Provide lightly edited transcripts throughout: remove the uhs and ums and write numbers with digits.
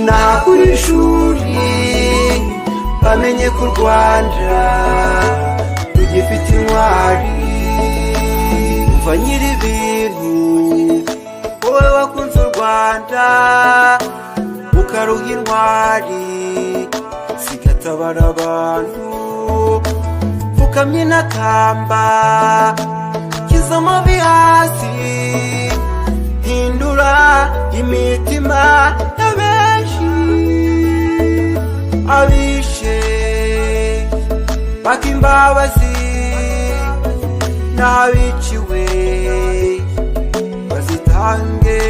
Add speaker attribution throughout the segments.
Speaker 1: nakuri ishuri bamenye ko u Rwanda rugifite intwari. Umva nyiri ibintu wowe wakunze u Rwanda ukaruha intwari, sigatabara abantu pfukamye n'akamba kiza amavi hasi, hindura imitima y'abenshi abishe baka imbabazi n'abiciwe bazitange.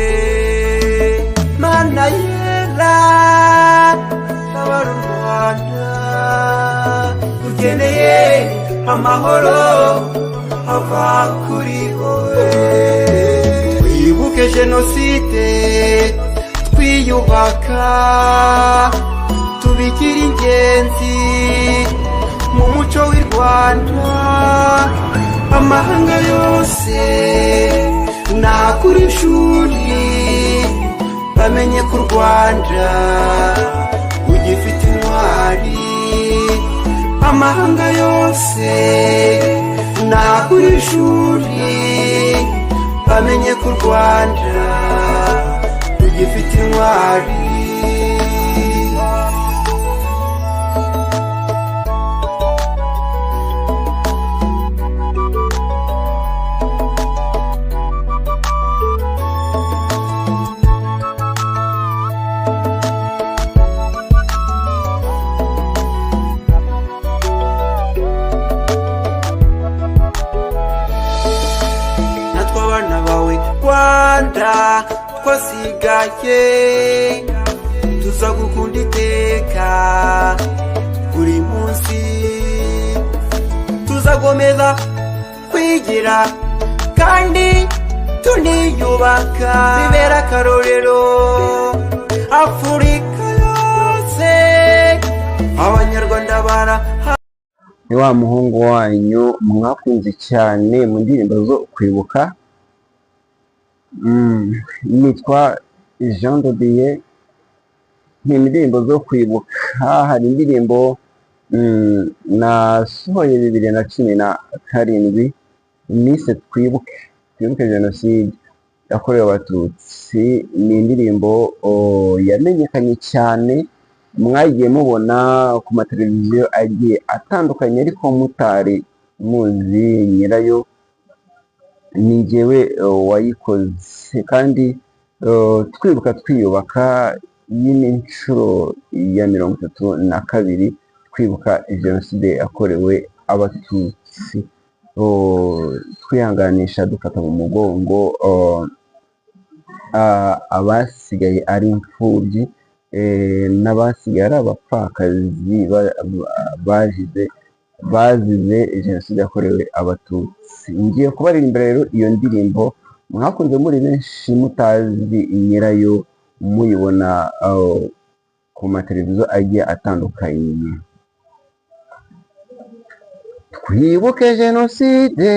Speaker 1: Mana yera tabara u Rwanda, ugeneye amahoro ava kuri wowe. Twibuke jenoside twiyubaka, tubigire ingenzi mu muco w'i Rwanda. Amahanga yose nakuri ishuri bamenye ko u Rwanda rugifite intwari. Amahanga yose nakuri ishuri bamenye ko u Rwanda rugifite intwari. Rwanda twasigaye tuza gukunda iteka buri munsi, tuzagomeza kwigira kandi tuniyubaka, bibera akarorero Afurika yose. Abanyarwanda
Speaker 2: ni wa muhungu wanyu mwakunze cyane mu ndirimbo zo kwibuka. Nitwa Jean de Dieu. Ni indirimbo zo kwibuka. Hari indirimbo nasohoye 2017 nise twibuke jenoside yakorewe abatutsi. Ni indirimbo yamenyekanye cyane, mwagiye mubona ku mateleviziyo agiye atandukanye, ariko mutari muzi nyirayo. Ni njyewe wayikoze, kandi twibuka twiyubaka y'inshuro ya 32 twibuka jenoside yakorewe abatutsi, twihanganisha dufata mu mugongo abasigaye ari imfubyi n'abasigaye ari abapfakazi bazize jenoside yakorewe abatutsi. Ngiye kubaririmbira rero iyo ndirimbo mwakunze muri benshi mutazi nyirayo, muyibona ku mateleviziyo agiye atandukanye. Twibuke jenoside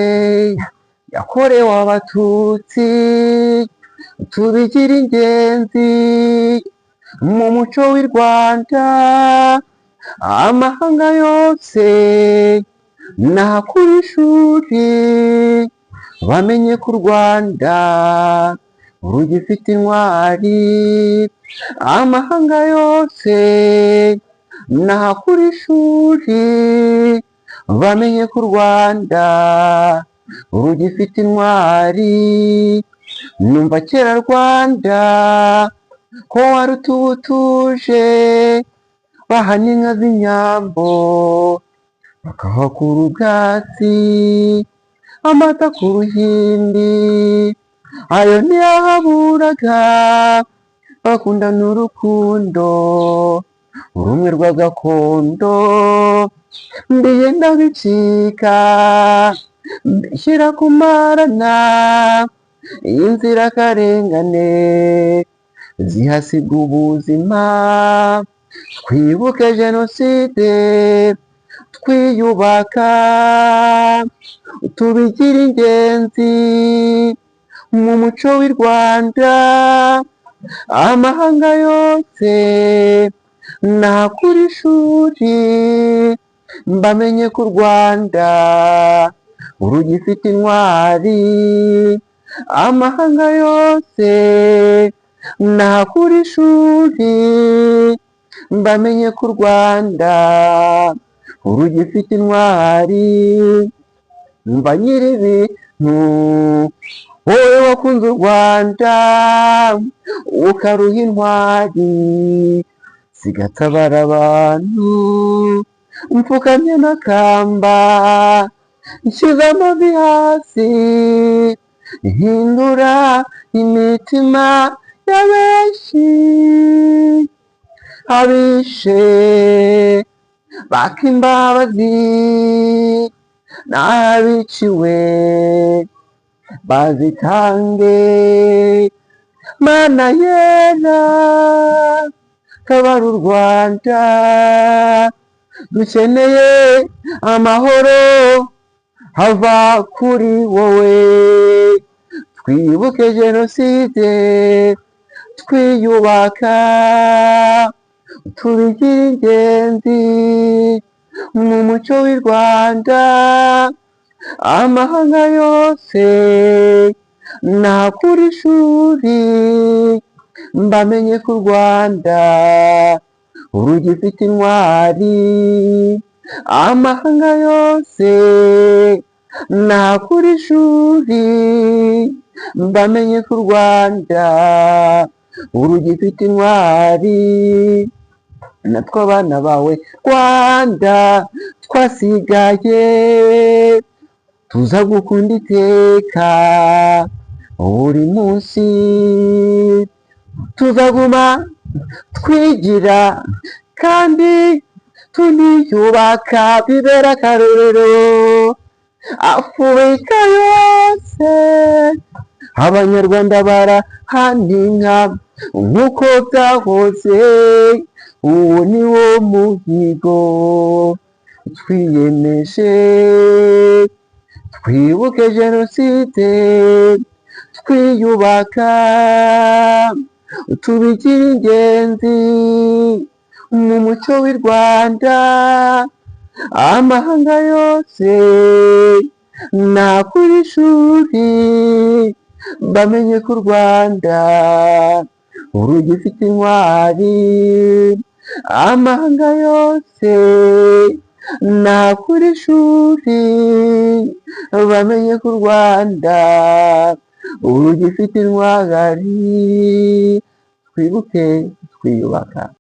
Speaker 2: yakorewe abatutsi, tubigire ingenzi mu muco w'i Rwanda. Amahanga yose nakuri ishuri bamenye ko u Rwanda rugifite intwari. Amahanga yose nakuri ishuri bamenye ko u Rwanda rugifite intwari. Numva kera Rwanda ko warutubutuje, bahana inka z'inyambo bakahakura ubwatsi, amata ku ruhimbi ayo ntiyahaburaga, bakundana urukundo urumwe rwa gakondo. Mbiyenda bicika mbishyira kumarana y'inzirakarengane zihasiga ubuzima. Twibuke jenoside twiyubaka, tubigire ingenzi mu muco w'i Rwanda. amahanga yose nakura ishuri mbamenye ku Rwanda urugifite intwari, amahanga yose nakura ishuri mbamenye ku Rwanda urugifite intwari. Mva nyir'ibintu wowe wakunze u Rwanda ukaruha intwari zigatabara abantu, mfukamye n'akamba nshyize amavi hasi, hindura imitima ya benshi, abishe baka imbabazi n'abiciwe bazitange. Mana yera tabara u Rwanda, dukeneye amahoro hava kuri wowe. Twibuke jenoside twiyubaka, tubigire ingenzi mu muco w'i Rwanda. Amahanga yose nakura ishuri mbamenye ku Rwanda urugifite intwari, amahanga yose nakura ishuri mbamenye ku Rwanda urugifite intwari. Natwe abana bawe Rwanda twasigaye tuza gukunda iteka buri munsi, tuzaguma twigira kandi tuniyubaka bibera akarorero Afurika yose. Abanyarwanda barahaninka nk'uko byahoze, uwo ni wo muhigo twiyemeje. Twibuke jenoside twiyubaka, tubigire ingenzi mu muco w'i Rwanda. Amahanga yose nakura ishuri bamenye ku Rwanda urugifite intwari, amahanga yose nakura ishuri bamenye ku Rwanda urugifite intwari. Twibuke twiyubaka.